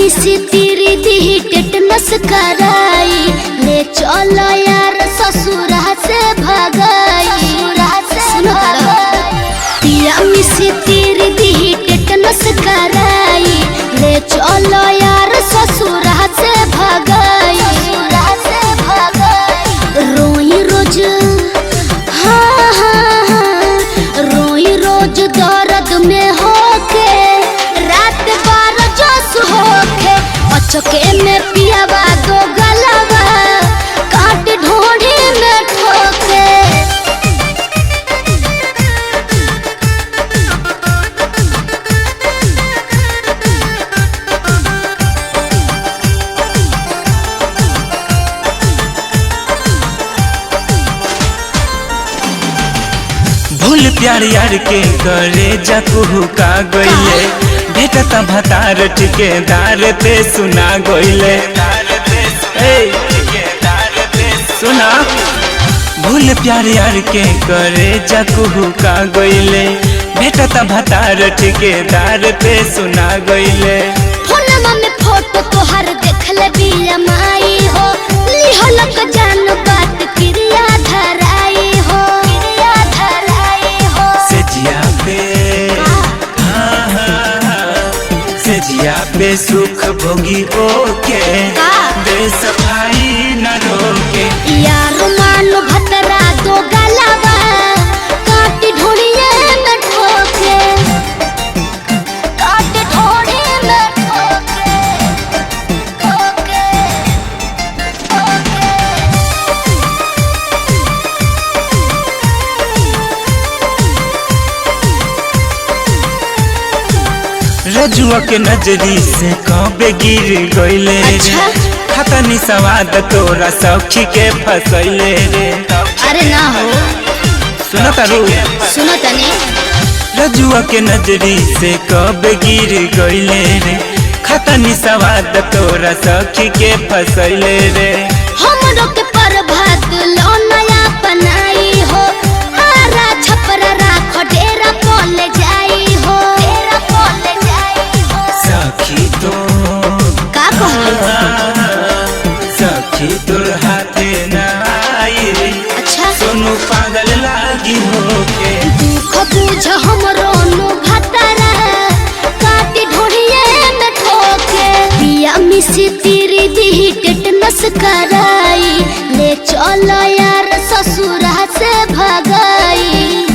मिसी तेरी दी टेटनस कराई, ले चलो यार ससुर से भगाई। सुनो पिया मिसी तेरी दी टेटनस कराई, ले चलो यार ससुर से भगाई। रोई रोज हाँ हाँ हाँ, रोई रोज दर्द में होके, रात 12 जोश होके, अचके में पियावा दो गलावा, काट ढोढ़ी में ठोके। भूल प्यार यार के करे जकू का गईले, बेटा त भतार ठिकेदार ते सुना गईले। सुना भूल प्यार यार के करे जकू का गईले, बेटा त भतार ठिकेदार ते सुना गईले। फोनमा में फोटो तोहर देख ले बिया माई हो, लिहलक जान बात क्रिया धराई हो। सेजिया पे सुख भोगी ओके, दे सफाई न रोके। यार मानो भतरा दो गलावा, काट ढोड़िए में ठोके, काट ढोड़ी में ठोके, ठोके, ठोके। रजुआ के नजरी से कबे गिर गईले रे, खतनी सवाद तोरा सखी के फसैले रे। अरे ना हो, सुनो तारू, सुनो तनी। रजुआ के नजरी से कबे गिर गईले रे, खतनी सवाद तोरा सखी के फसैले रे। हमरो के प्रभात लो नया बनाई हो, आरा छपरा राखो डेरा पोले जाई हो, डेरा पोले जाई हो। सखी तो का कहले? सखी तोर हाथे ना आई रे, अच्छा सोनू पागल लागी होके। दुख बुझ हमरो नु भतरा, काटी ढोड़िए में ठोके। पिया मिसी तेरी दी टेटनस कराई, ले चलो यार ससुर से भगाई।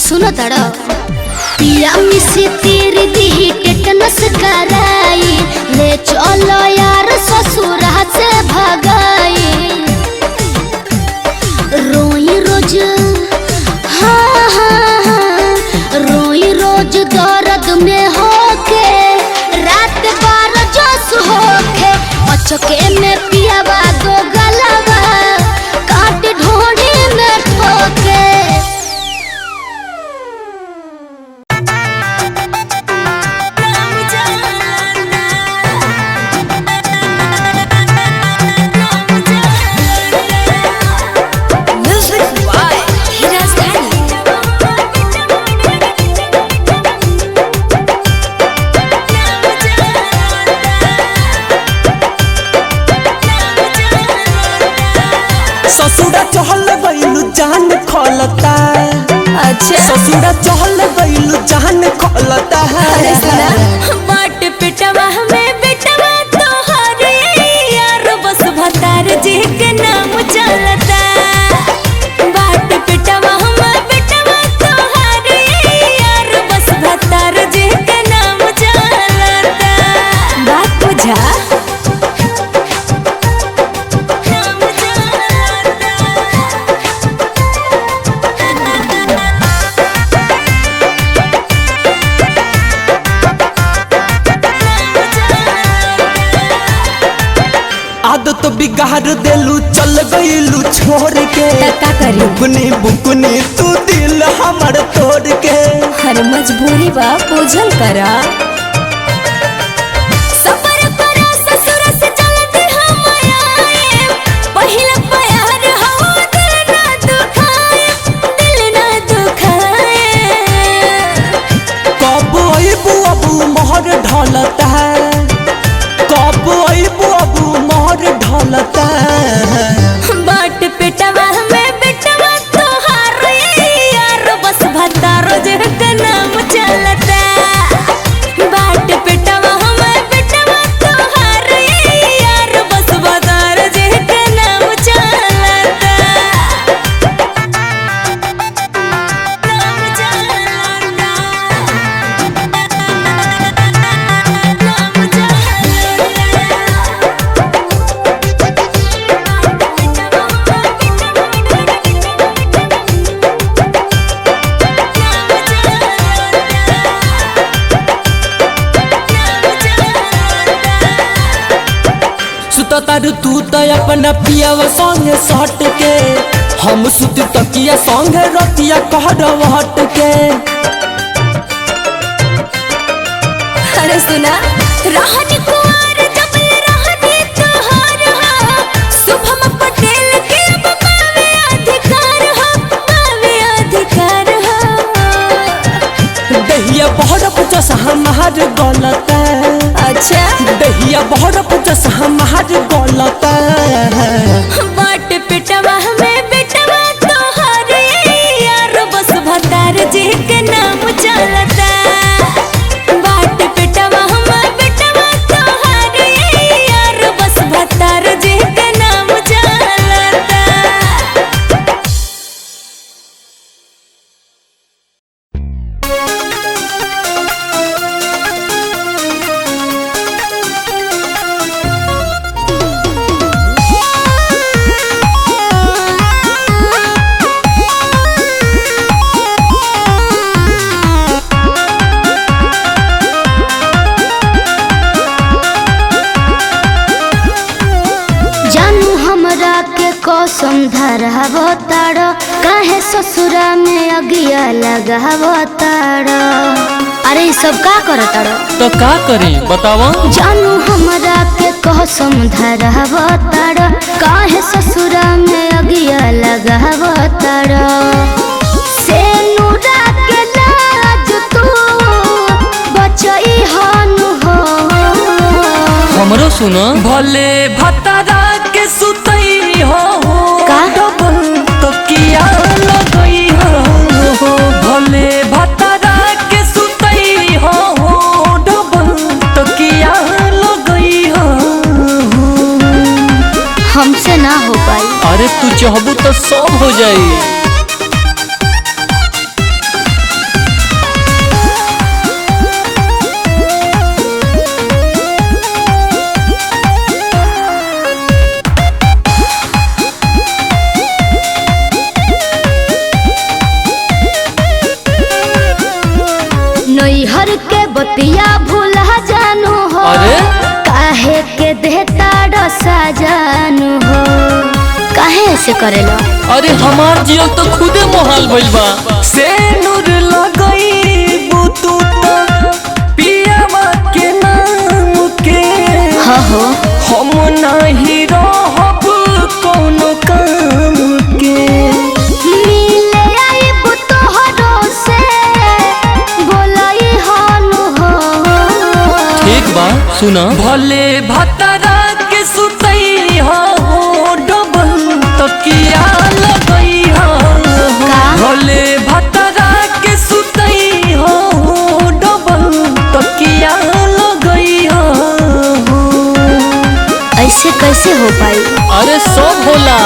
सुनो तड़ो पिया मिसी तेरी दी टेटनस कराई, ले चलो यार ससुर से भगाई। रोई रोज हाँ हाँ हाँ, रोई रोज दर्द में होके, रात 12 जोश होके, अचके में पियावा दो गलावा, काट ढोढ़ी में ठोके। ससुरा चहल गइलू जान खोलता। अच्छा ससुरा चहल गइलू जान खोलता। अरे सुना बाट पिटवा में बेटवा तोहरे यार, बस भतार जी के नाम चलता। बाट पिटवा में बेटवा तोहरे यार, बस भतार जी के नाम चलता। बात बुझा आदत बिगाड़ देलू चल गइलू छोड़ के। का करी बुकनी बुकनी तू दिल हमर तोड़ के। हर मजबूरी बा बुझल करा। सबर करा ससुर से चलते हम आए, पहिला प्यार हो दिल ना दुखाए, दिल ना दुखाए। कब अबू अबू मोहर ढलता है, सुततारू तू तो अपना पियावा संगे सट के, हम सुत तकिया संगे रतिया कहरवट के। अरे सुना रहनी कुंवर जब रहनी तोहर हो, शुभम पटेल के अब पावे अधिकार हो, पावे अधिकार हो। दहिया बहरप जस हमार गलत, अच्छा दहिया बहरप जस हमार गलत। बाट पिटवा में बेटवा तोहर यार बस भतार जी के नाम चलता। बाट पिटवा में बेटवा तोहर यार बस भतार जी के नाम चलता। जानू हमरा के कसम धरावो तार, काहे ससुरा में अगिया लगावो तार। अरे ई सब का करत तार? तो का करी बतावा? जानू हमरा के कसम धरावो तार, काहे ससुरा में अगिया लगावो तार। से नूरा के लाज तू बचई हनु हो। हमरो सुनो भले भतारा के सुतई हो का? डबल तकिया लगई हो। भले भतारा के सुतई हो डबल तकिया लगई हो। हमसे ना हो पाई। अरे तू चाहबू तो सब हो जाई। नैहर के बतिया भूला जानू हो। अरे? काहे के देता डसा जानू हो। काहे ऐसे करेला? अरे हमार जियल तो खुदे मोहाल भइल बा। से नूर लगई बुतू तो पियावा के नाम के। हाँ हो। हम नहीं रहब कोनो काम के। मिले आइब तोहरो से बोलई हनु हो। ठीक बा सुना भले भतारा के सुतई हो डबल तकिया लगई हो। का? भले भतारा के सुतई हो डबल तकिया लगई हो। ऐसे कैसे हो पाई? अरे सब होला।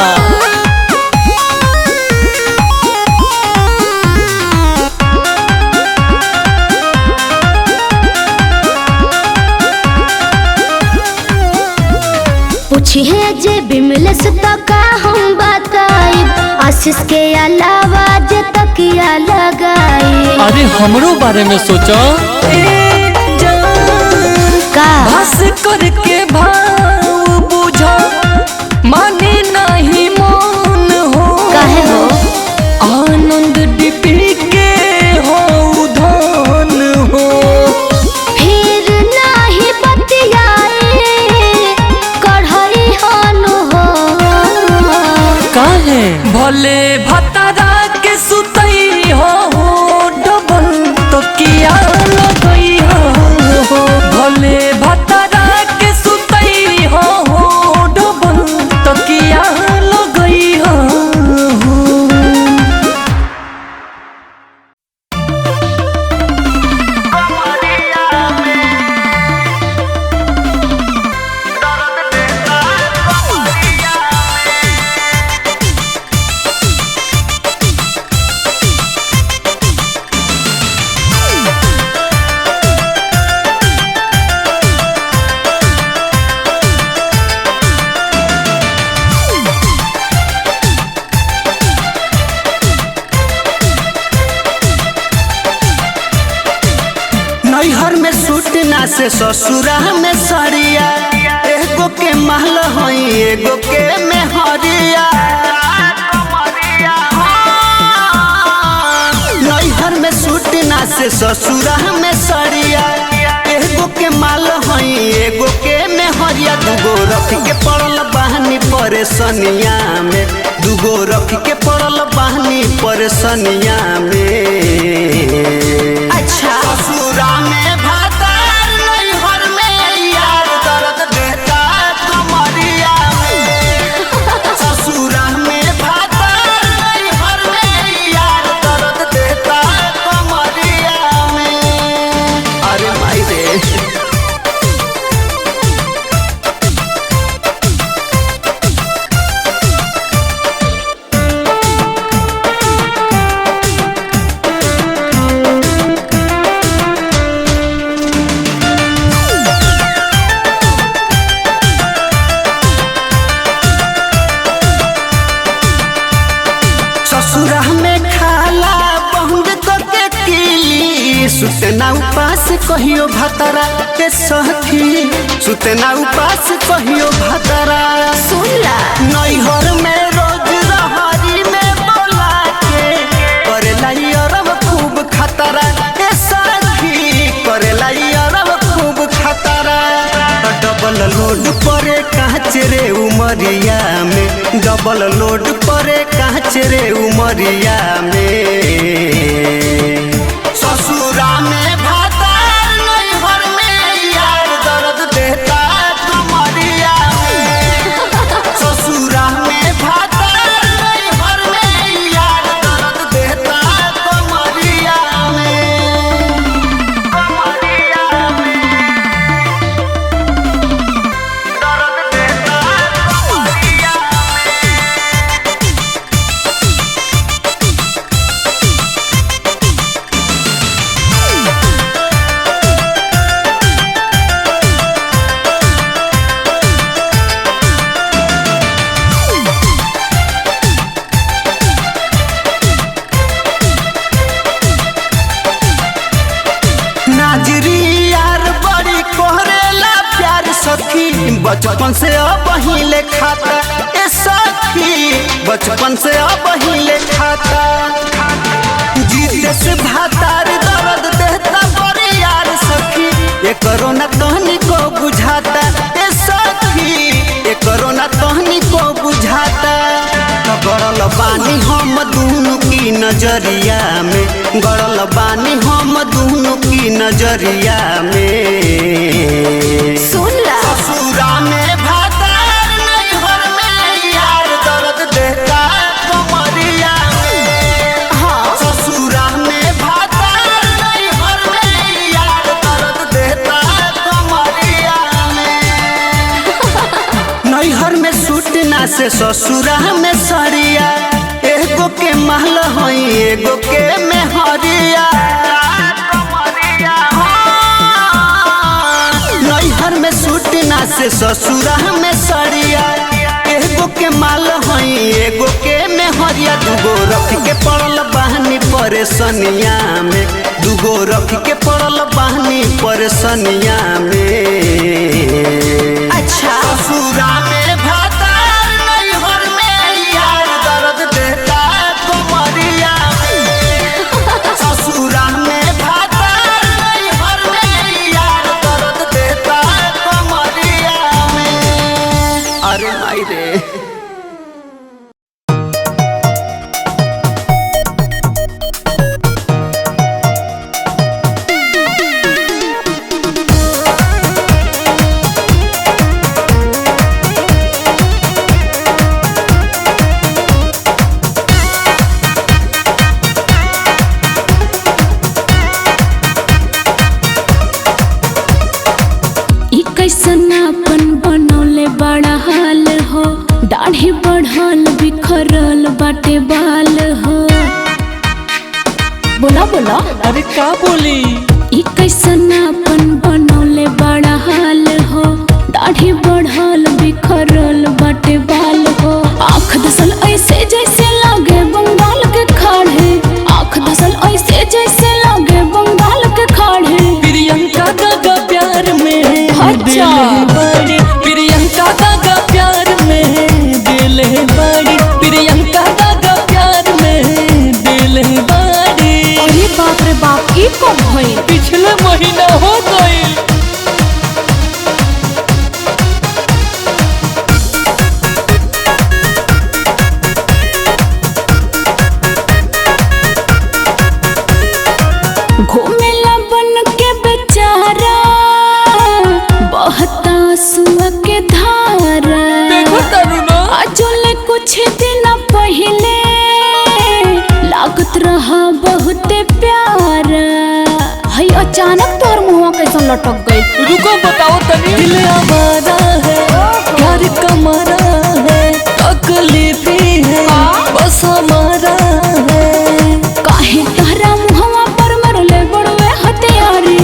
पूछिए जे बिमलेश तो का हम बताई, आशीष के अलावा जे तकिया लगाई। अरे हमरो बारे में सोचो। का? बस करके भाव बुझो माने नहीं मन हो। काहे हो? आनंद डिपी के हो धन हो। फिर नहीं बतियाए कढ़ई हनु हो। काहे? भले भतारा के सुतई हो डबल तकिया लगई हो। भले भतारा के से ससुरा में सरिया, एगो के महल होई एगो के मेहरिया। नैहर में सूट ना से ससुरा में सरिया, एगो के माल होई एगो के मेहरिया। दूगो रख के पड़ल बहनी परेशानिया में, दूगो रख के पड़ल बहनी परेशानिया में। अच्छा ससुरा में भातार नैहर में यार दर्द देता कमरिया में। ससुरा में भातार नैहर में यार दर्द देता कमरिया में। अरे माई रे ससुरा में खाला बंद करके किली, सुतना उपास कहियो भतरा के सखी, सुतना उपास कहियो भतरा। सुनला नैहर में रोज रहरी में बोला के करेला अरब खूब खतरा के सखी, करेला अरब खूब खतरा। डबल लोड परे कांच रे उमरिया में, डबल लोड परे कांच रे उमरिया में। ससुरा में भातार नैहर में यार दर्द देता कमरिया में। ससुरा में भातार नैहर में यार दर्द देता कमरिया में। कमरिया में दर्द देता कमरिया नाजरी यार बड़ी कोहरेला प्यार सखी, बचपन से अब हिले खाता ए सखी, बचपन से अब हिले खाता। जीते से भातार दर्द देता बड़ी यार सखी, ये कोरोना तहनी को बुझाता ए सखी, ये कोरोना तहनी को बुझाता। गड़ल बानी हम दोनों की नजरिया में, गड़ल बानी हम दोनों की नजरिया में। सुनला ससुरा में भातार नैहर में यार दर्द देता कमरिया में। हाँ ससुरा में भातार नैहर में यार दर्द देता कमरिया में। नैहर में सूट ना से ससुरा में सरिया, एगो के महल होई एगो के मेहरिया। नैहर में सूट ना से ससुरा में सरिया, एगो के माल होई एगो के मेहरिया। दूगो रख के पड़ल बहनी परेशानिया में, दूगो रख के पड़ल बहनी परेशानिया में। अच्छा ससुरा में भातार नैहर में यार दर्द देता कमरिया में। ससुरा में भातार नैहर में यार दर्द देता कमरिया में। अरे माई रे कैसनापन बनौले बड़ा हाल हो, दाढ़ी बढ़ल बिखरल बाटे बाल हो। बोला बोला अरे का बोली? ई कैसनापन बनौले बड़ा हाल हो, दाढ़ी बढ़ल बिखरल बाटे बाल हो। आँख दसल ऐसे जैसे लगे बंगाल के खाड़े, आँख दसल ऐसे जैसे लगे बंगाल के खाड़े। प्रियंका दादा प्यार कुछ दिन पहले लागत रहा बहुत प्यार, हई अचानक तोर मुँह कैसा लटक गई? रुको बताओ तनी। दिल आवारा है, प्यार कमारा है, तकलीफ ही है बस हमारा है। काहे तोहरा मुहवा पर मरले बड़वे हथियारी,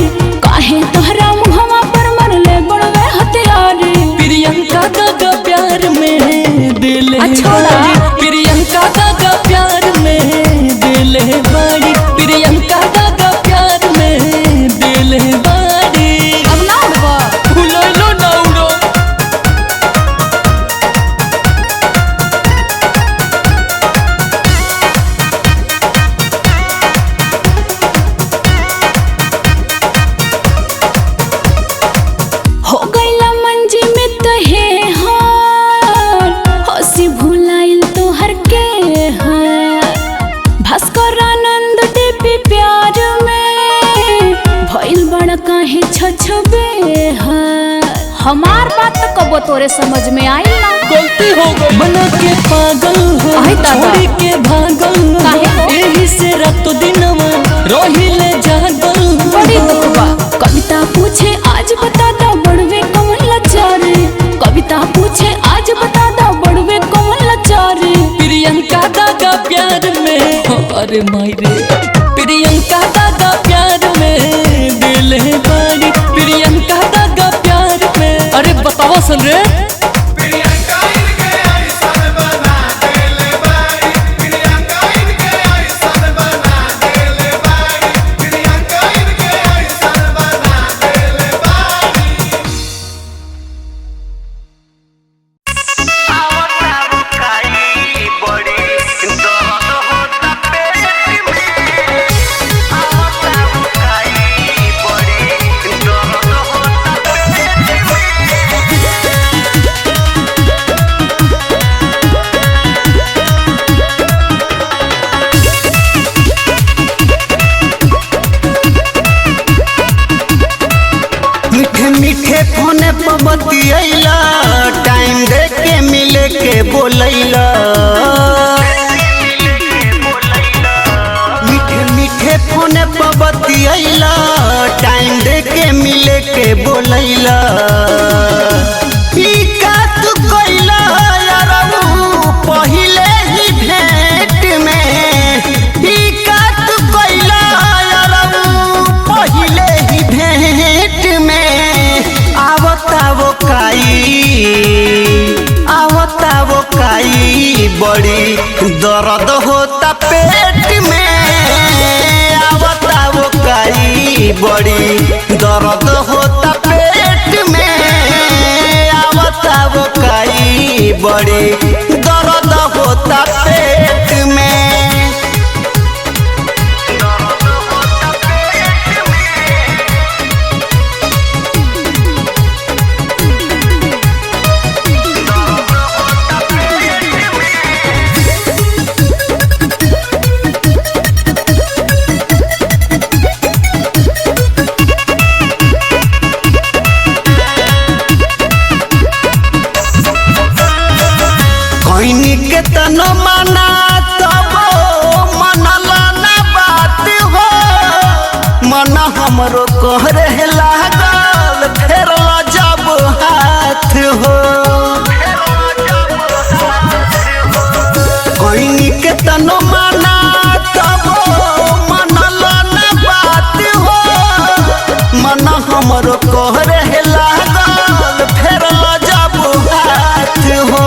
काहे तोहरा मुहवा पर मरले बड़वे हथियारी। प्रियंका दादा प्यार में दिल है बाड़ी, प्रियंका दादा प्यार में दिल है बाड़ी, प्रियंका दादा प्यार में दिल है बाड़ी। अब ना उड़बा उड़ो ना उड़ो। हो गईला मंजी में तहे हार, हंसी भुलाइल तोहर के हार। भास्कर आनंद देवी प्यार में भइल बड़ा काहे छछबे हार। हमार बात तो कबो तोरे समझ में आइल ना? गलती हो गई बना के पागल हो, आई दादा। छोड़ के भागल काहे हो, हो? एही से रात दिनवा रहिले जागल। बड़ी दुख बा। कविता पूछे आज बता दा बड़वे कौन लाचारे, कविता पूछे आज बता दा बड़वे कौन लाचारे। प्रियंका दादा प्यार में, अरे माई रे, प्रियंका दादा प्यार में दिल है बाड़ी, प्रियंका दादा प्यार में। अरे बताओ सुन रे। मीठे फोने पर बतियैला, टाइम दे के मिले के बोलैला। मीठे मीठे फोने पर बतियैला, टाइम दे के मिले के बोलैला। ई का तू कइला यारऊ पहिले ही भेंट में, ई का तू कइला यारऊ पहिले ही भेंट में। आवतावो काई बड़ी दर्द होता पेट में। आवतावो काई बड़ी दर्द होता पेट में। आवतावो काई बड़ी दर्द होता पेट में। कहनी के तनो माना तब मनला ना बात हो, मन हमरो कहरे लागल फेर जब हाथ हो। कहनी के तनो माना तब मनला ना बात हो, मन हमरो कहरे लागल फेर जब हाथ हो।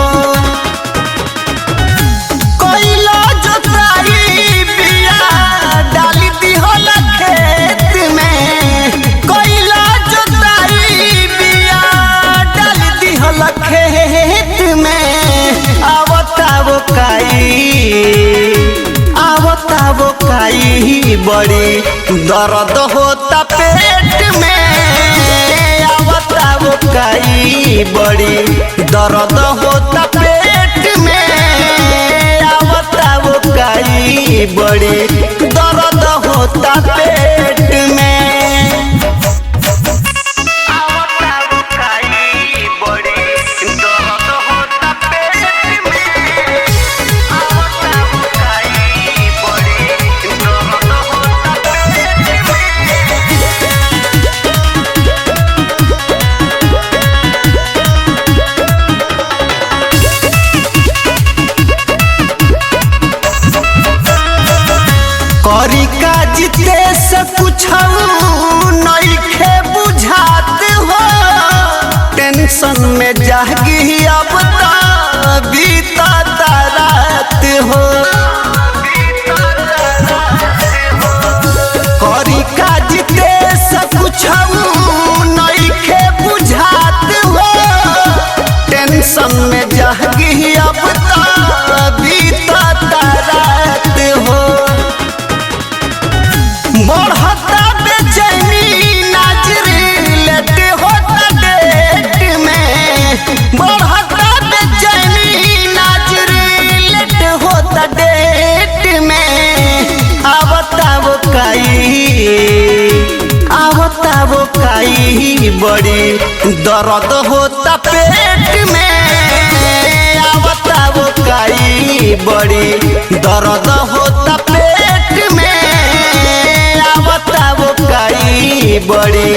आवतावो काई बड़ी दर्द होता पेट में। आवतावो काई बड़ी दर्द होता पेट में। आवतावो काई बड़ी दर्द होता पेट में। आवतावो काई बड़ी दर्द होता पेट में। टेंशन में जागी अब तो बीतता रात हो करी काज देश कुछ नइखे बुझात हो टेंशन में जागी अब तो बीतता रात हो बढ़ता बेचैनी नाजरी लेते होता डेट में बढ़ता बेचैनी नाजरी लेते होता डेट में आवता वो काई बड़ी दर्द होता पेट में आवता वो काई बड़ी दर्द होता पेट में आवता वो काई बड़ी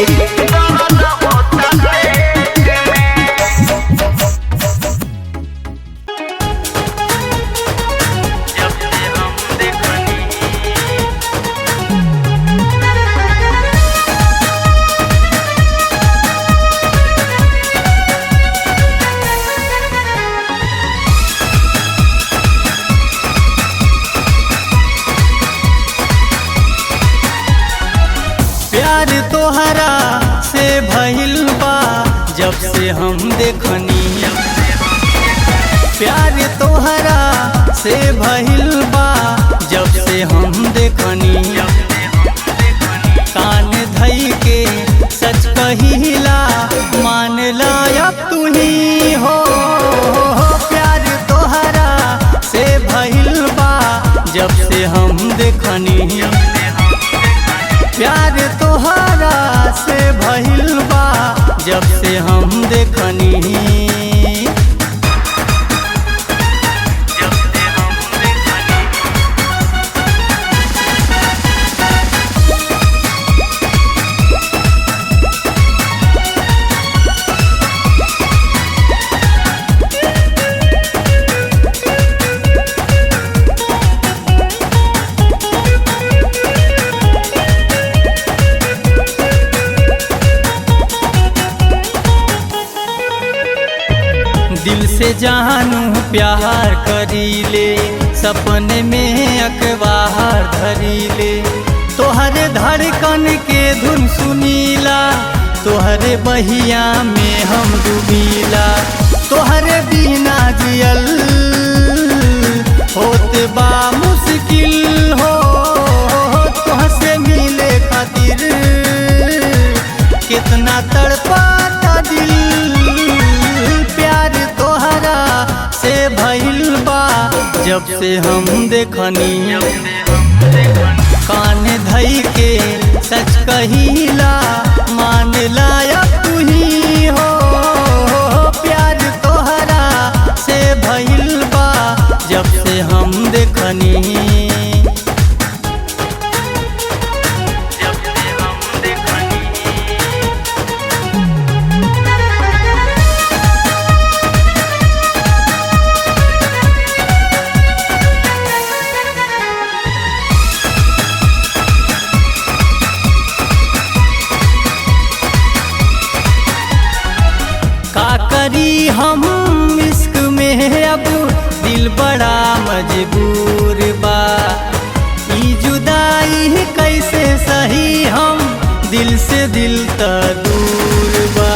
प्यार तोहरा से भइल बा जब से हम देखनी प्यार तोहरा से भइल बा जब से हम देखनी कान धई के सच कहिला मान लायक तू ही हो प्यार तोहरा से भइल बा जब से हम देखनी प्यार तोहरा से भइल बा जब से हम देखनी दिल से जानू प्यार करीले सपने में अखबार धरीले तोहरे धड़कन के धुन सुनीला तोहरे बहिया में हम डूबीला तोहरे बिना जियल होत बा मुश्किल हो तोहसे मिले खातिर कितना तड़पाता दिल प्यार तोहरा से भइल बा जब से हम देखनी कान धई के सच कहिला मान लायक तू ही हो प्यार तोहरा से भइल बा जब से हम देखनी करी हम इश्क में अब दिल बड़ा मजबूर बा ई जुदाई कैसे सही हम दिल से दिल त दूर बा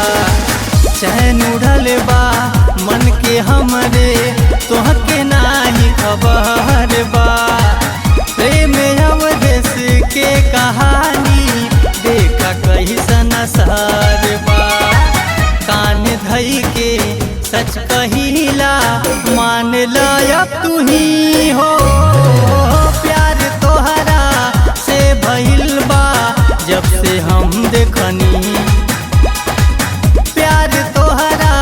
चैन उड़ल बा मन के हमरे तोहके नाही खबर बा प्रेम अवदेश के कहानी देखा कैसन असर बा कान धई के सच कहिला मान लायक तू ही हो प्यार तोहरा से भइल बा जब से हम देखनी प्यार तोहरा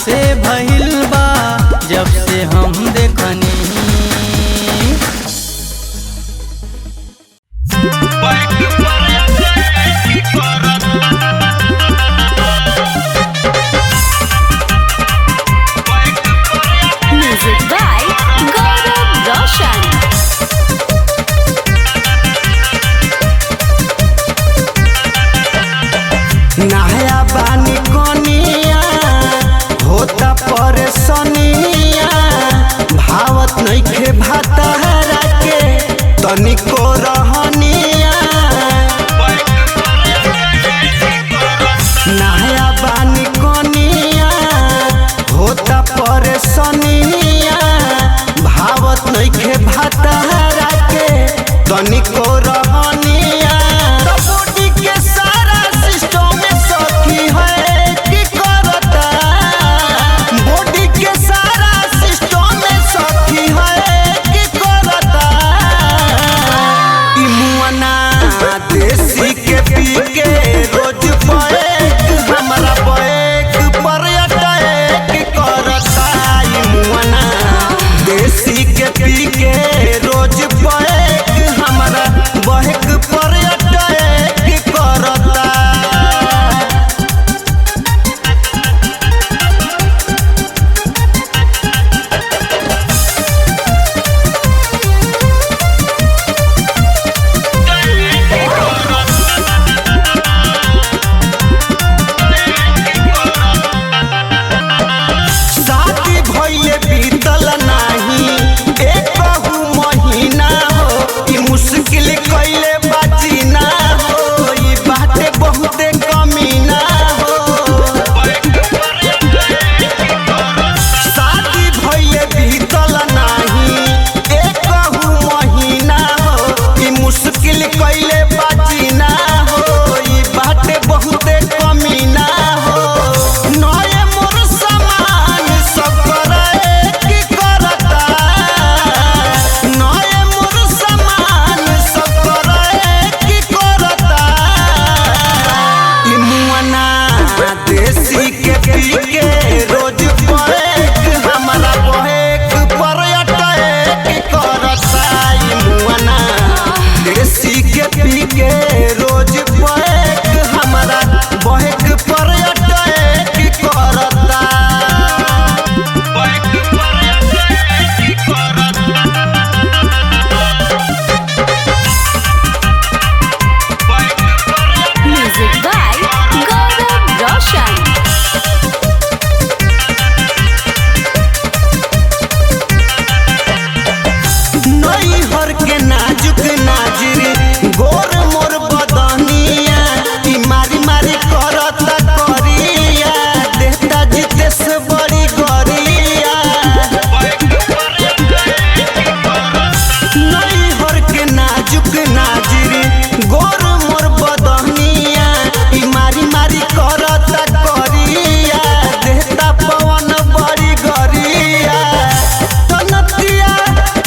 से भइल बा जब से हम देखनी Music by Gaurav Roshan. नया बानी कोनिया बानी कोनिया होता परेशानिया भावत नइखे भातारा के तनिको रहनिया बॉडी के सारा सिस्टम में सखी है की करता बॉडी के सारा सिस्टम में सखी है की करता ई मुआना देसी के पी के रोज बैक हमरा बैक पर अटैक करता ई मुआना देसी के पी के रोज बैक हमरा बैक पर अटैक करता। शादी भइले बीतल नाही एकहु महीना हो ई मुश्किल कइले बाजीना हो ई बाटे बहुते कमीना हो शादी भइले बीतल नाही एकहु महीना हो ई मुश्किल कइले बाजीना हो ई बाटे बहुते कमीना हो नए मोर सामान सब करे की करता नए मोर सामान सब करे की करता ई मुआना देसी के पी के रोज बैक हमरा बैक पर अटैक करता ई मुआना देसी के पी के रोज बैक हमरा बैक पर अटैक करता। म्यूजिक बाय गौरव रोशन। नई हर के नाजुक नाजरी गोर मोर बदनिया ई मारी मारी करता करिया देता जितेश बड़ी गरिया नई हर के नाजुक नाजरी गोर मोर बदनिया ई मारी मारी करता करिया देता पवन बड़ी गरिया तनतिया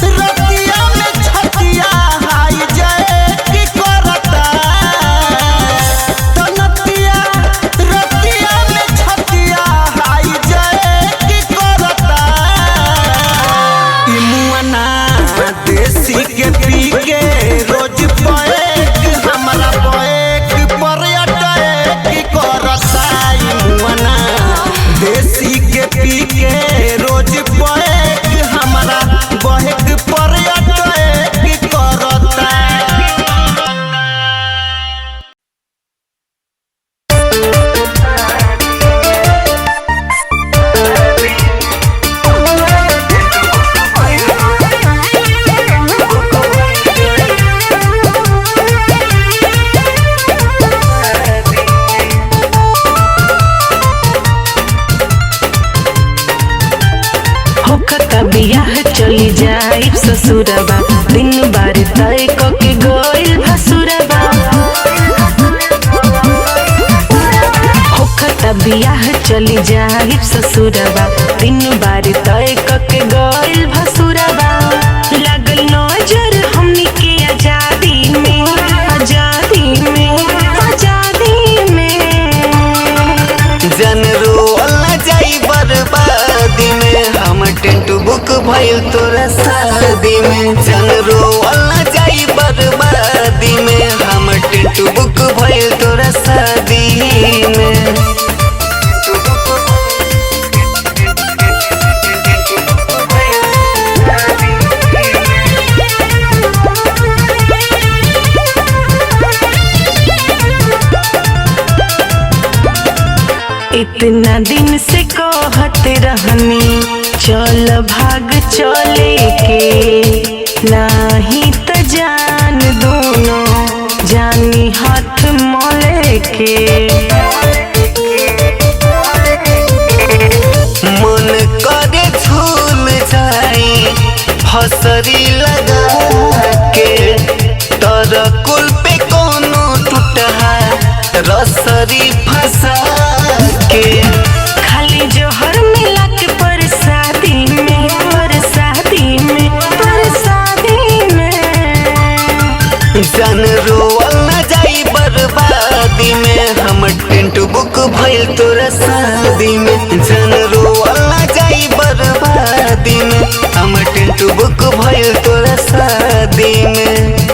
रतिया में छतिया हाई जाए की करता तनतिया रतिया में छतिया हाई जाए की करता ई मुआना देसी के पी के रोज बैक हमरा बैक पर अटैक करता ई मुआना देसी के पी के रोज बैक हमरा बैक पर अटैक करता। होखता बियाह चली जाइब ससुरबा दिन बार तय के गइल भसुरबा होखता बियाह चली जाइब ससुरबा दिन बार तय के गइल भसुरबा लागल नजर हमनी के आजादी में आजादी में आजादी में जन रोल न जाई बर्बादी में हम टेंट बुक भइल तोरा शादी में जन रोल न जाई बर्बादी में हम टेंट बुक भइल तोरा शादी में। इतना दिन से कहत रहनी चल भाग चले के नाही त जान दोनों जानी हाथ मोले के फसरी लगा के तरकुल पे कोनो टूटा रसरी फंसा के खाली जोहर मिला के परसादी में जन रोवल न जाई बर्बादी में हम टेंट बुक भइल तोरा शादी में जन रोवल न जाई बर्बादी में हम टेंट बुक भइल तोरा शादी में।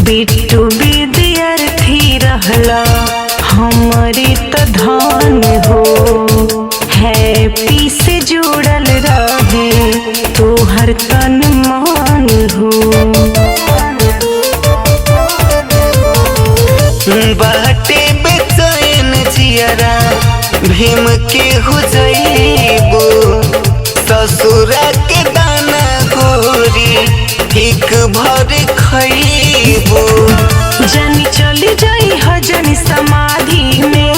बिट्टू विद्यार्थी रहला हमारी तो धन हो हैप्पी से जुड़ल रहे तोहर तन मन हो बाटे बेचैन जियरा भीम के हो जाइबो ससुरा के दाना गोरी ठीक भर खइबो जानी चली जाई हजनी समाधि में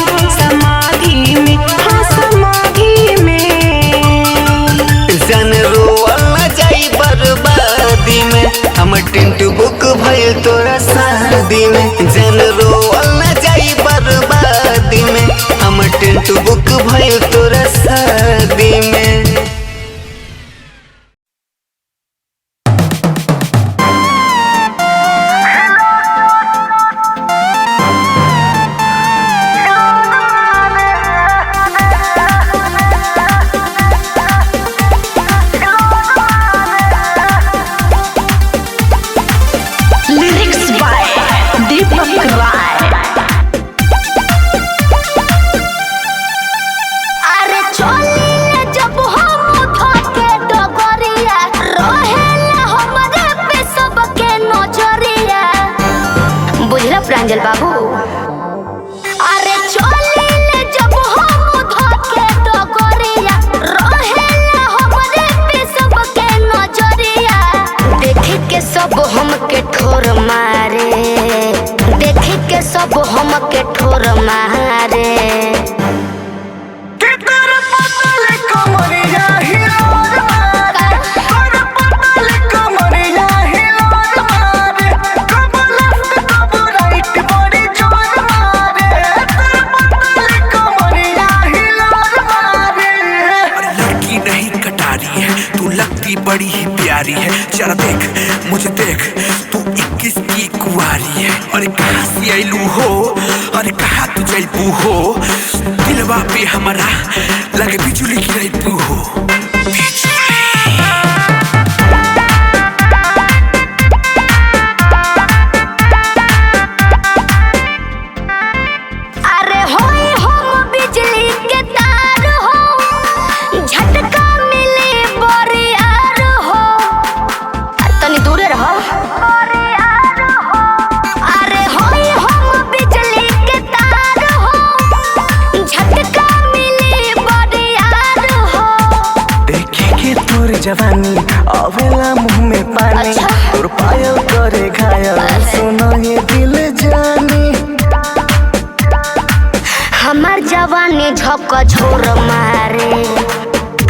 हाँ समाधि में जन रोवल न जाई बर्बादी में हम टेंट बुक भइल तोरा शादी में जन रोवल न जाई बर्बादी में हम टेंट बुक भइल तोरा शादी में। प्रांजल बाबू अरे चोली जब हम धके डगरिया रहेला हमरे पे सबके नजरिया देख के सब हमके ठोर मारे देख के सब हमके ठोर मारे बड़ी ही प्यारी है जरा देख मुझे देख तू 21 की कुंवारी है। अरे कहाँ से आइलू हो अरे कहाँ तू जैबू हो दिलवा पे हमारा लगे बिजुली गिरैबू हो जवानी आवेला मुंह में पानी और पायल करे घायल सुनो ये दिल जानी हमार जवानी झक झोर मारे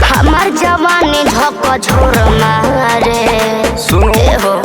हमार जवानी झक झोर मारे सुनो हो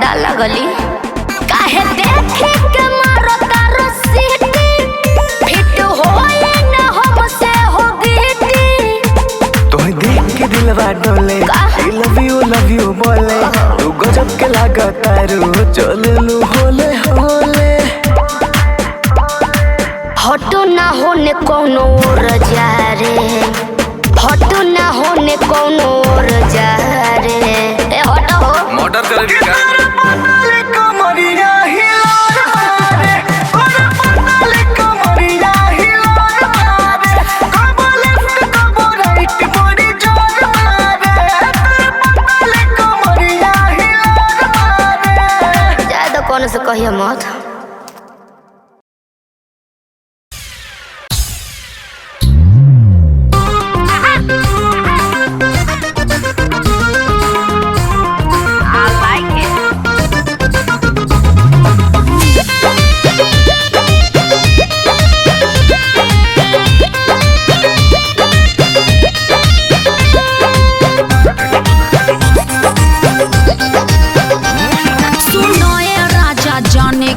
दाल लगली काहे देख दिलवा डोले लव यू बोले तू गजब के लागत रू चले लू होले होले हटो ना होने कोनो और जा रे हटो ना होने कोनो और जा रे ए हटो मर्डर करेगी क्या? कमरिया हिलोर मारे ओरे पताले कमरिया हिलोर मारे कबो लेफ्ट कबो राइट बॉडी जोर मारे पताले कमरिया हिलोर मारे ज्यादा कौन से कहिए मत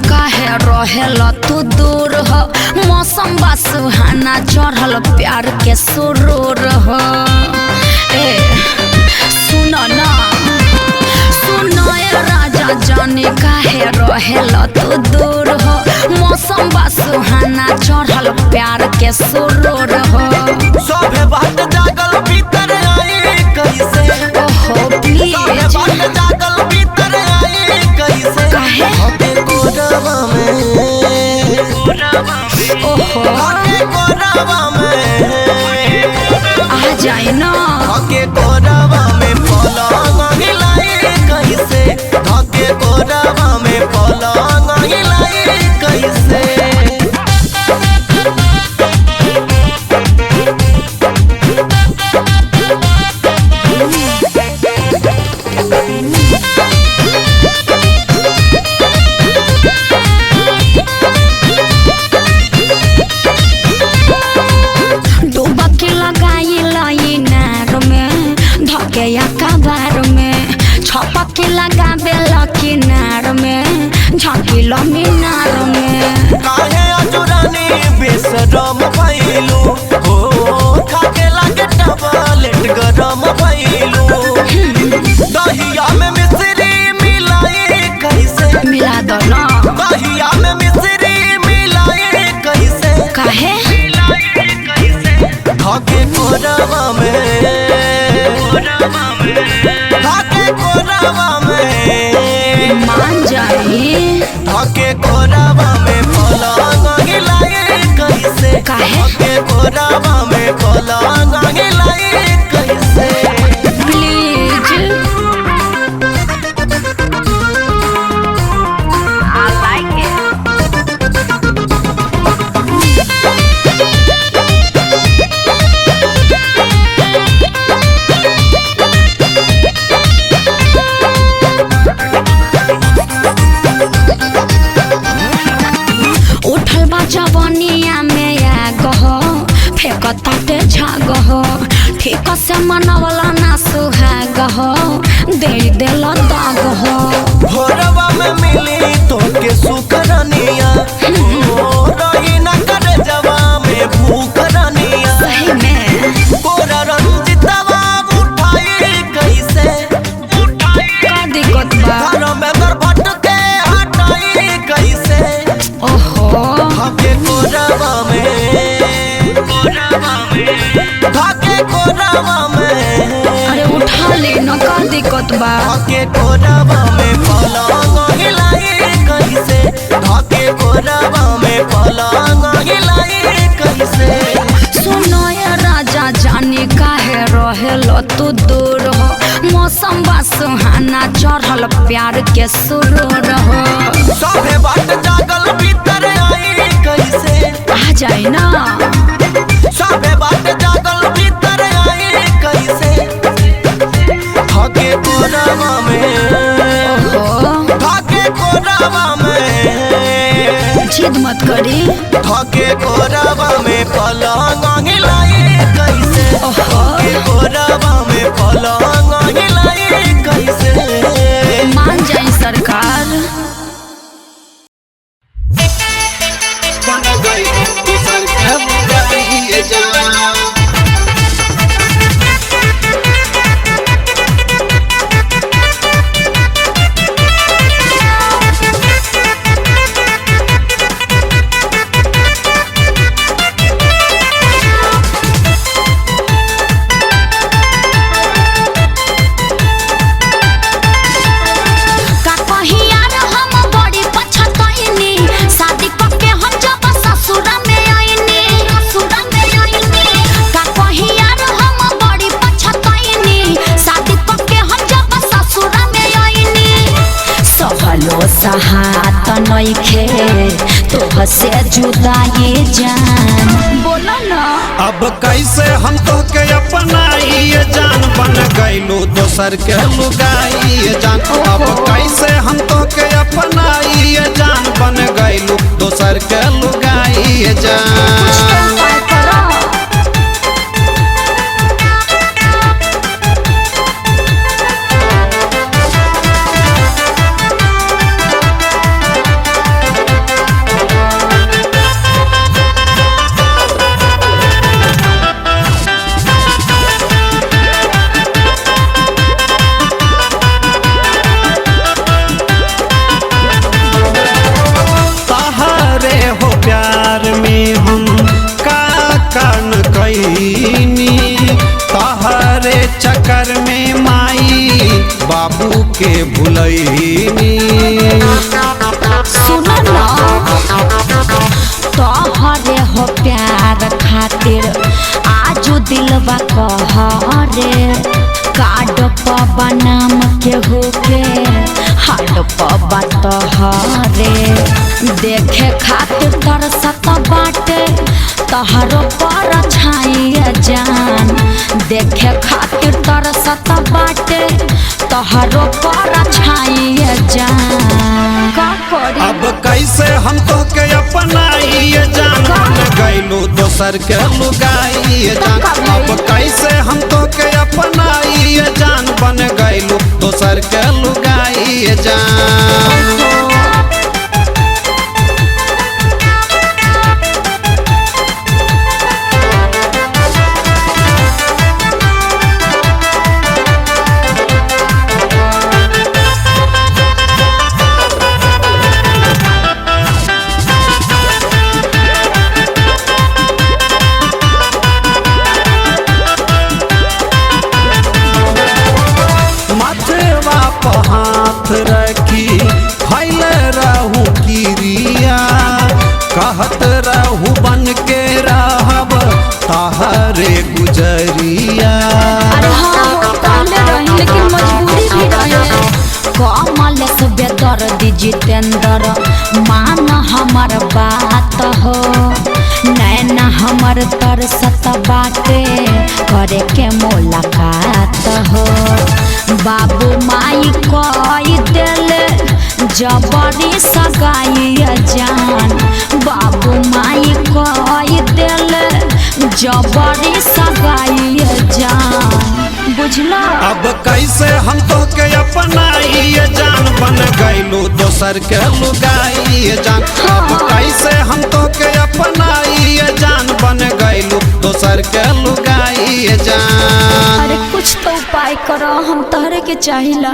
रहेला तू दूर हो मौसम बा सुहाना चढ़ल प्यार के सुरूर हो ए सुनो ना सुनो ए राजा जाने काहे रहेला तू दूर हो मौसम बा सुहाना चढ़ल प्यार के सुरूर हो सोभे बात जागल भीतर आई कैसे ओहो प्लीज सोभे बात जागल भीतर आई कैसे काहे होते कोरवा में ओहो होते कोरवा में आ जाए ना होके कोरवा में पलंग हिलाई कैसे होके कोरवा में पलंग हिलाई कैसे डुबकी लगाई लाई नार में धके या कबार में छपकी लगाबे लकी नार में झकिल मीनार में काहे अजुरानी बेशरम भइलू हो खाके लागे टबलेट गरम भइलू दहिया में मिश्री मिलाई कैसे मिला दो ना दहिया में मिश्री मिलाई कैसे काहे धके कोरवा में धके कोरवा में मान जाई धके कोरवा में पलंग हिलाई कैसे काहे धके कोरवा में पलंग हिलाई कैसे प्लीज उठल बा जवनिया में आ गहो फेंकताटे झाग हो ठीक से मनवला ना सुहाग हो दे देल दाग हो भोरवा में मिली तोके सुकरनिया ओ रही न करे जवा में भूखरनिया सही में कोरा रंजितवा उठाई कैसे का दिक्कत बा घर में गरबट के हटाई कैसे ओहो धके कोरवा में धके कोरवा में अरे उठा ले न का दिक्कत बा धके कोरवा में पलंग हिलाई कैसे धके कोरवा में पलंग हिलाई कैसे सुनो ये राजा जाने काहे रहेलो तू दूर हो मौसम बा सुहाना चढ़ल प्यार के सुरूर हो सोभे बात जागल भीतर आई कैसे आ जाए ना सोभे बात जागल भीतर आई कैसे धके कोरवा में ओहो धके कोरवा में जिद मत करी धके कोरवा में पलंग हिलाई कैसे धके कोरवा में पलंग हिलाई कैसे मान जाए सरकार से जुदा ये जान। बोला ना अब कैसे हम तो के अपनाइए जान, बन गइलू दोसर के लुगाइए जान। अब कैसे हम तो के अपनाइए जान, बन गइलू दोसर के लुगाइए जान। चक्कर में माई बाबू के भुलैनी। सुनो ना तोहरे हो प्यार खातिर आजू दिलवा कहरे, कार्ड पबा नाम के होके हाड पबा तोहरे। देखे खातिर तरसत बाटे तोहरो पर छाइए जान, देखे खातिर तरसत बाटे तोहरो पर छाइए जान। का करी अब कैसे हम तो के अपनाइए जान, बन गइलू दोसर के लुगाइए जान। अब कैसे हम तो के अपनाइए जान, बन गइलू दोसर के लुगाइए जान। हाथ रखी फैल रहू किरिया, कहत रहू बन के रहब तहरे गुजरिया। अरे हाँ कहले रही लेकिन मजबूरी भी रहे। कमल से बेदर्दी जितेंद्र मान हमर बात हो, नैना हमर तरसत बाटे करे के मुलाकात हो। बाबू माई कई दिल जबरी सगाइए जान, बाबू माई कई दिल जबरी सगाइए जान। बुझला अब कैसे हम तो के अपनाइए जान, बन गइलू दोसर के लुगाइए जान। अब कैसे हम तो के अपनाइए जान, बन गइलू दोसर के लुगाइए जान। अरे कुछ तो उपाय करो, हम तहरे के चाहिला।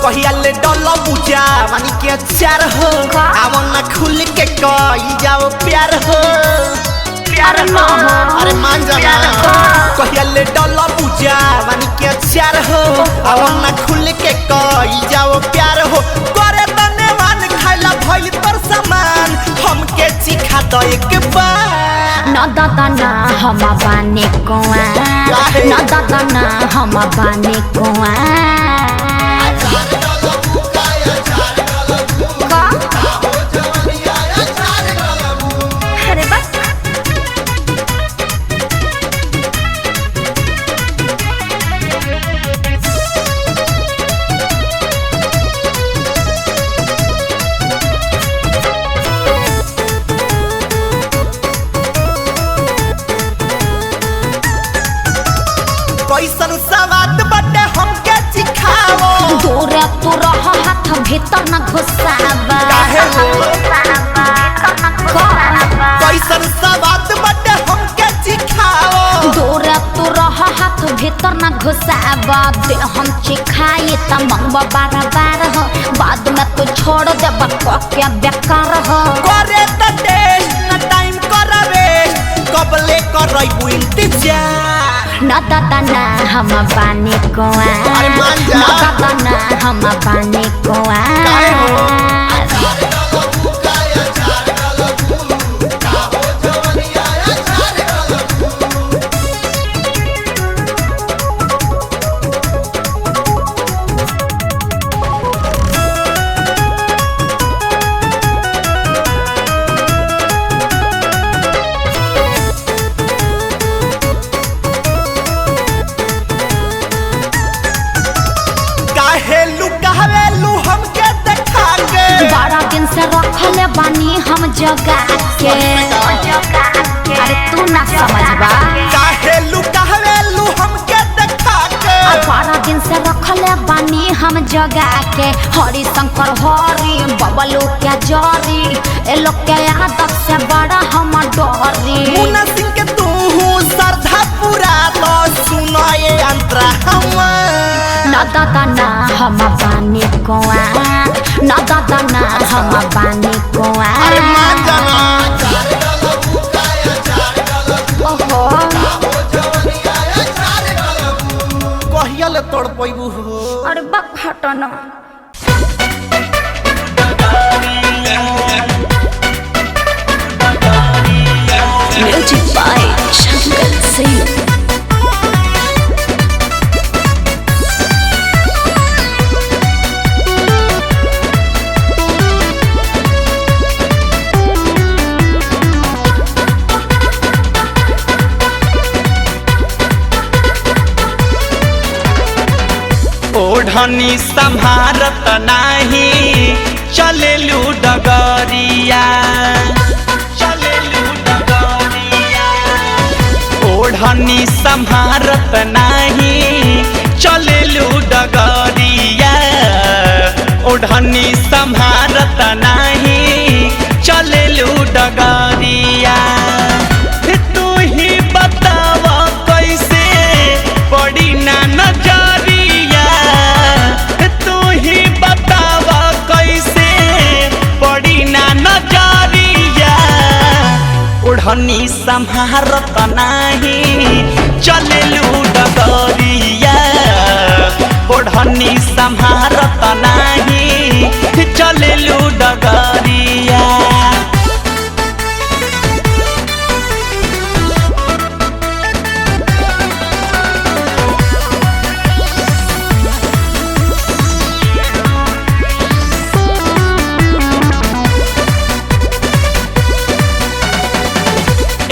कहिया ले डल बुझा मानी के चार हो, आवन ना खुल के कही जाओ प्यार हो। प्यार हो अरे मान जाना, कहिया ले डल बुझा मानी के चार हो, आवन ना खुल के कही जाओ प्यार हो। करे तने मान खाइला भइल पर सामान, हमके चिखा दो एक बार। न दादा ना हम बाने कुआं, न दादा ना हम बाने कुआं। अरे बस कैसन सवाद बटे हमके चिखाओ, दूरे तू रह हाथ भीतर न घुसावा। काहे हो कैसन सवाद बटे हमके चिखाओ, दूरे तू रह हाथ भीतर न घुसावा। दे हम चिखाई त मंगवा बार बार हो, बाद में तू छोड़ दे बको क्या बेकार हो। करे त टेस्ट न टाइम करवे, कबले करैबू इंतजार। ना दादा ना हम बानी कुआं अरे मान जा। ना दादा ना हम बानी कुआं रखले बानी हम जगा के अरे तू ना समझबा काहेलू कहवेलू हमके देखा के 12 दिन से रखले बानी हम जगा के हरि शंकर हरि बबलू के जरी ए लोग के आदत से बड़ा हम डरी मुन्ना सिंह के तू श्रद्धा पूरा तो सुनो ये अंतरा हम ना दादा ना हम बानी कुआं ना दादा ना हम बानी कुआं अरे मान जाना ओहो कहिया ले तोड़ पैबू हो अरे बक हटना म्यूजिक बाय शंकर सिंह ओढ़नी संभारत नाही चलेलू डगरिया ओढ़नी संभारत नाही चलेलू डगरिया ओढ़नी संभारत नाही चलेलू डगरिया तू ही बताव कैसे पड़ी ना नजरिया तू ही बताव कैसे पड़ी ना नजरिया ओढ़नी संभारत नाही चलेलू डगरिया ओढ़नी संभारत नाही चलेलू डगरिया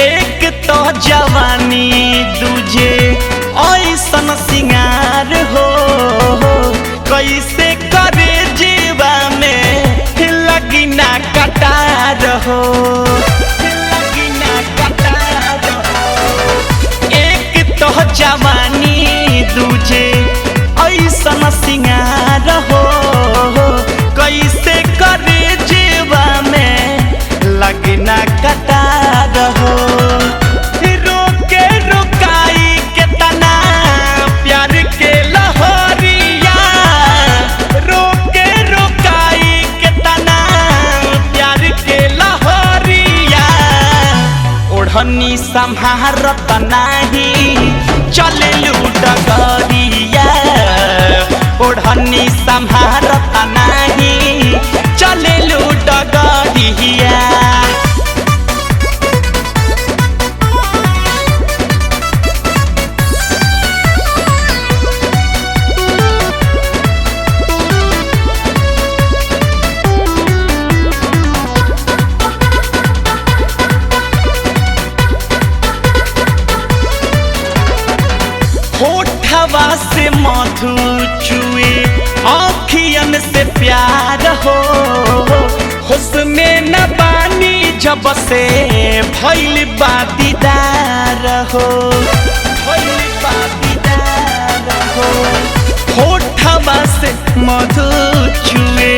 एक तो जवानी दूजे ऐसन सिंगार हो कैसे करे जीवा में लगी ना कटार हो लगी ना कटार हो एक तो जवानी दूजे ऐसन सिंगार हो कैसे करे जीवा में लगी ना कटार हो रोके रुकाई के तना प्यार के लहरिया रोके रुकाई के तना प्यार के लहरिया ओढ़नी संभारत नाही चलेलू डगरिया ओढ़नी संभारत नाही चलेलू डगरिया होठवा से मधु चुए आँखियन से प्यार हो हुस्न न बानी जब से भइल बा दीदार हो भइल बा दीदार हो होठवा से मधु चुए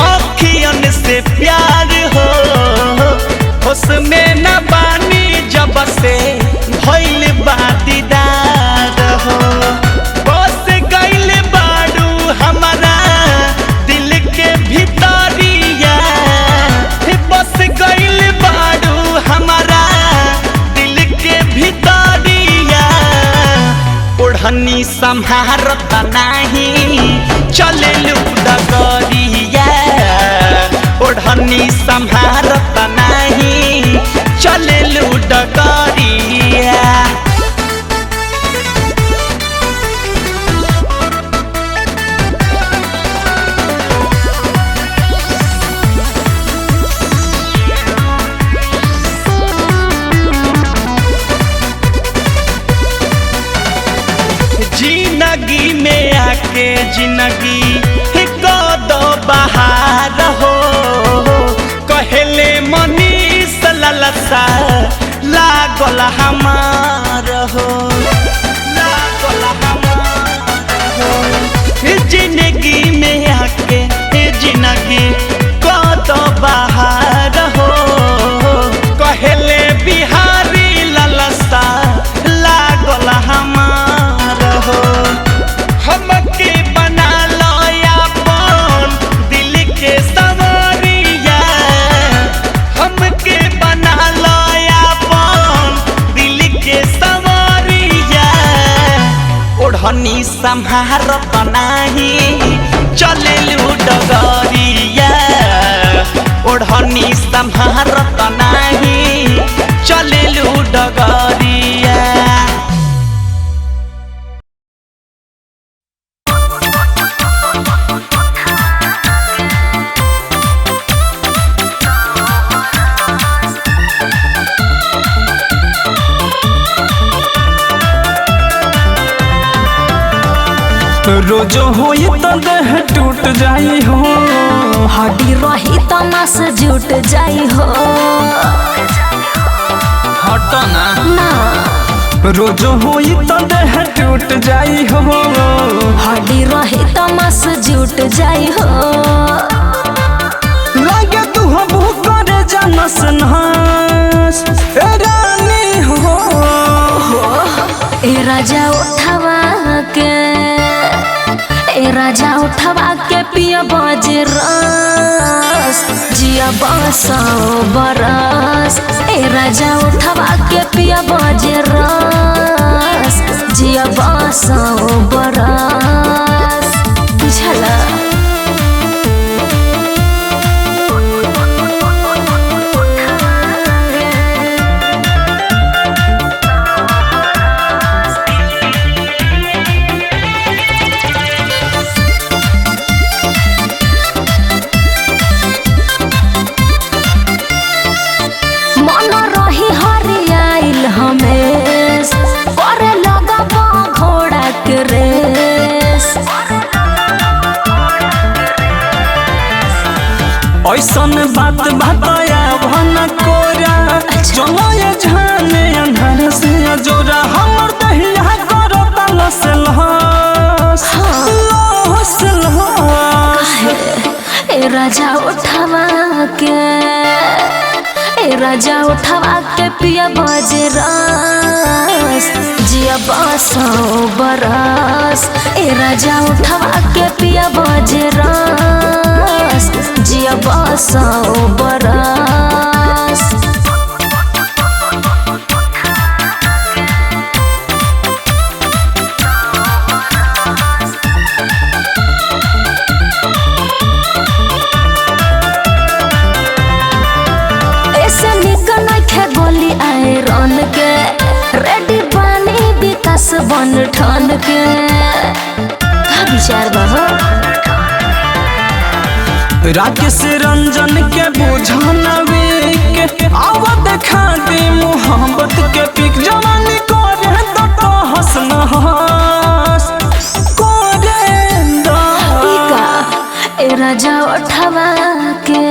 आँखियन से प्यार हो हुस्न न बानी जब से भइल बा दीदार हो बस गइल बाड़ू हमारा दिल के भितरिया बस गइल बाड़ू हमारा दिल के भितरिया ओढ़नी संहारत नाही चलेलू डगरिया ओढ़नी संहारत नाही चलेलू डगरिया जिंदगी में आके जिंदगी दो बहार हो कहले मनीष ललसा लागल हमार हो लागल हमार हो जिंदगी में आके जिंदगी दो बहार हो कहले बिहारी ललसा लागल हमार हो हमके बना लो अपन दिल के सवरिया हमके बना लो अपन दिल के सवरिया ओढ़नी संहारत नाही चलेलू डगरिया ओढ़नी संहारत नाही चलेलू डगरिया रोजो होई तो देह टूट जाई हो हड्डी रही तो नस जुट जाई हो हटो ना ना रोजो होई तो देह टूट जाई हो हड्डी रही तो नस जुट जाई हो लागे तू हबू करे जानस नहास ए रानी हो ए राजा उठवा के ए राजा उठवा के पिया बाजे रस जिया बसो बरस ए राजा उठवा के पिया बाजे रस जिया बसो बरस बुझला ऐसन बात बताया भन कोरा चलो ये जाने अंधार से जोरा हमर दहिया करो तलस लहस लहस लहस ए राजा उठवा के ए राजा उठवा के पिया बाजे रस जिया बसो बरस ए राजा उठवा के पिया बाजे रस जिया बसो बरस ऐसे निकल के गोली आयरन के रेडी पानी विकास बन ठान के का विचार बा राकेश रंजन के बुझाना के आव देखा दे मोहब्बत के पिक जवानी करे तो हंस न हंस करे ए राजा उठवा के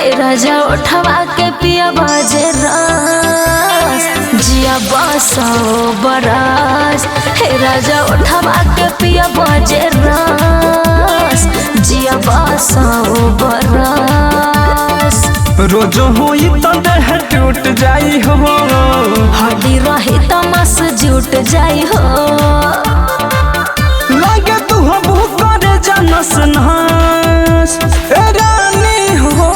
ए राजा उठवा के पिया बाजे रस जिया बसो बरस हे राजा उठवा के पिया बाजे रस जिया बसो बरस रोजो होई तो देह टूट जाई हो हड्डी रही तो मस जुट जाई हो लागे तू हबू करे जानस नहास ए रानी हो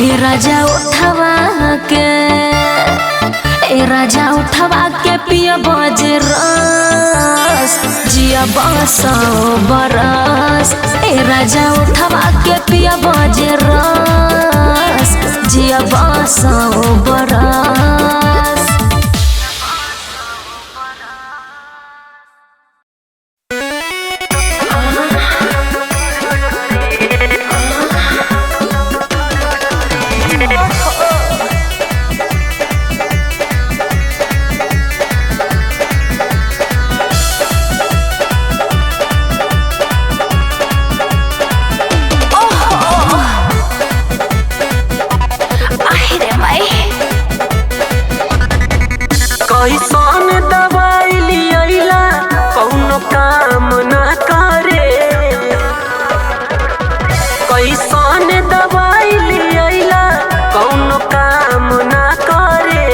ए राजा उठवा के ए राजा उठवा के पिया बाजे रस जिया बसो बरस। ए राजा उठवा के पिया बाजे रस जिया बसो बरस। कैसन दवाई लियला कौनो काम ना करे, कैसन दवाई लियला कौनो काम ना करे।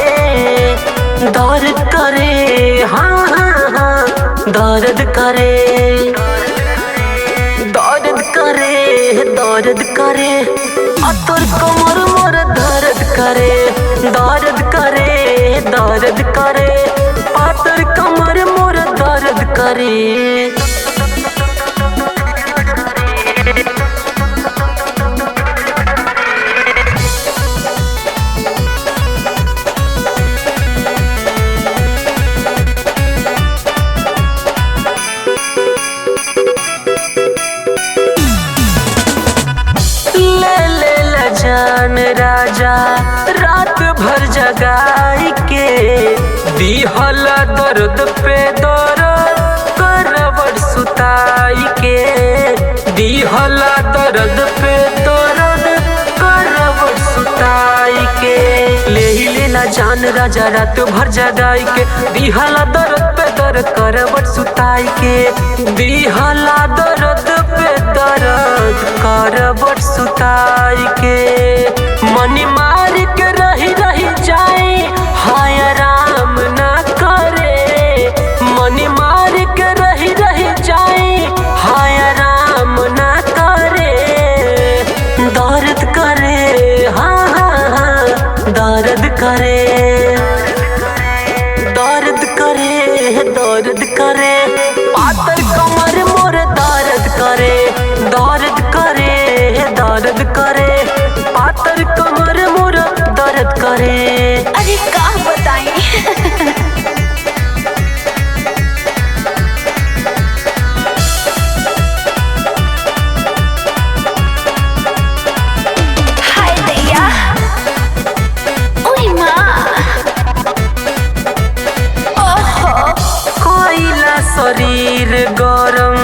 दर्द करे हाँ हाँ हाँ दर्द करे, दर्द करे दर्द करे अतर कमर मोर दर्द करे, दर्द करे दर्द करे पातर कमर मोर दर्द करे। जान राजा रात भर जगाई के दिहल दर्द पे दर्द करवट सुताई के, दिहल दर्द पे दर्द करवट सुताई के। ले ही लेला जान राजा रात भर जगाई के दिहल दर्द पे दर्द करवट सुताई के, दिहल दर्द पे दर्द करवट सुताई के। मनी मार के रही रही जाए हाय आराम ना करे, मनी मार के रही रही जाए हाय आराम ना करे। दर्द करे हाँ हाँ हाँ दर्द करे, दर्द करे दर्द करे पातर कमर मोर दर्द करे, दर्द करे दर्द करे पातर कमर मोर दर्द करे। अरे का बताएं हाय दैया ओए माँ ओहो कोयला शरीर गरम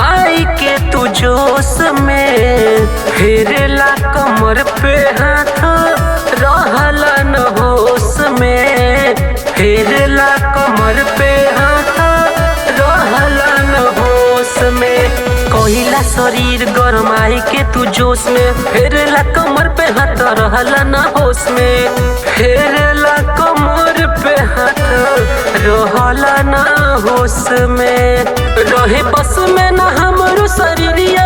आई के तू जोश में फेरला कमर पे हाथ रहला न होश में, फेरला कमर पे हाथ रहला न होश में। कोयला शरीर गरम आई के तू जोश में फेरला कमर पे हाथ रहला न होश में, फेरला कमर पे हाथ रहला न होश में। रहे बस में न हमरो शरीरिया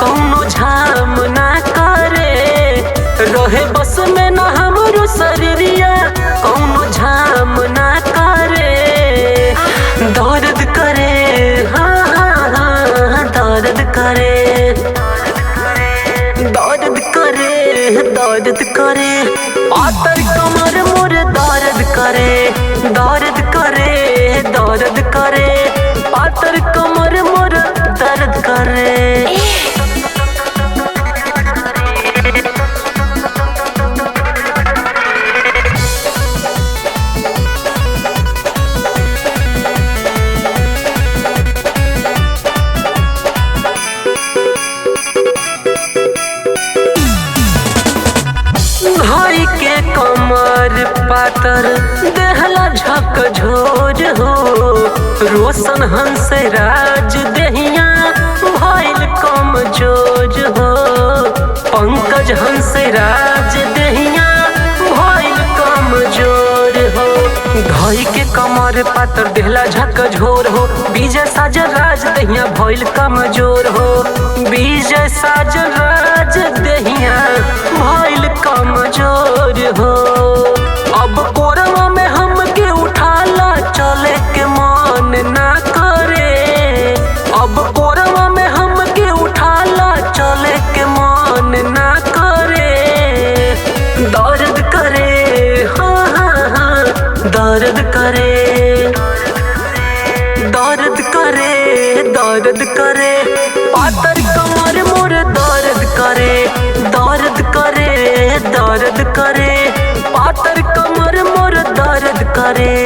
कौनो झाम ना करे, रहे बस में न हमरो शरीरिया कौनो झाम ना करे। दर्द करे हाँ हाँ हाँ दर्द करे, दर्द करे दर्द करे पातर कमर मोर दर्द करे, दर्द करे दर्द करे पातर कमर मोर दर्द करे। भाई के कमर पातर देहला झक झोर हो, रोशन हंस राज देहिया भइल कमजोर हो, पंकज हंस राज देहिया भइल कमजोर हो। भाई के कमर पातर देहला झक झोर हो, विजय साजन राज देहिया भइल कमजोर हो, विजय साजन राज देहिया भइल कमजोर हो। अब कोरवा में हम दर्द करे दर्द करे दर्द करे पातर कमर मोर दर्द करे दर्द करे दर्द करे पातर कमर मोर दर्द करे।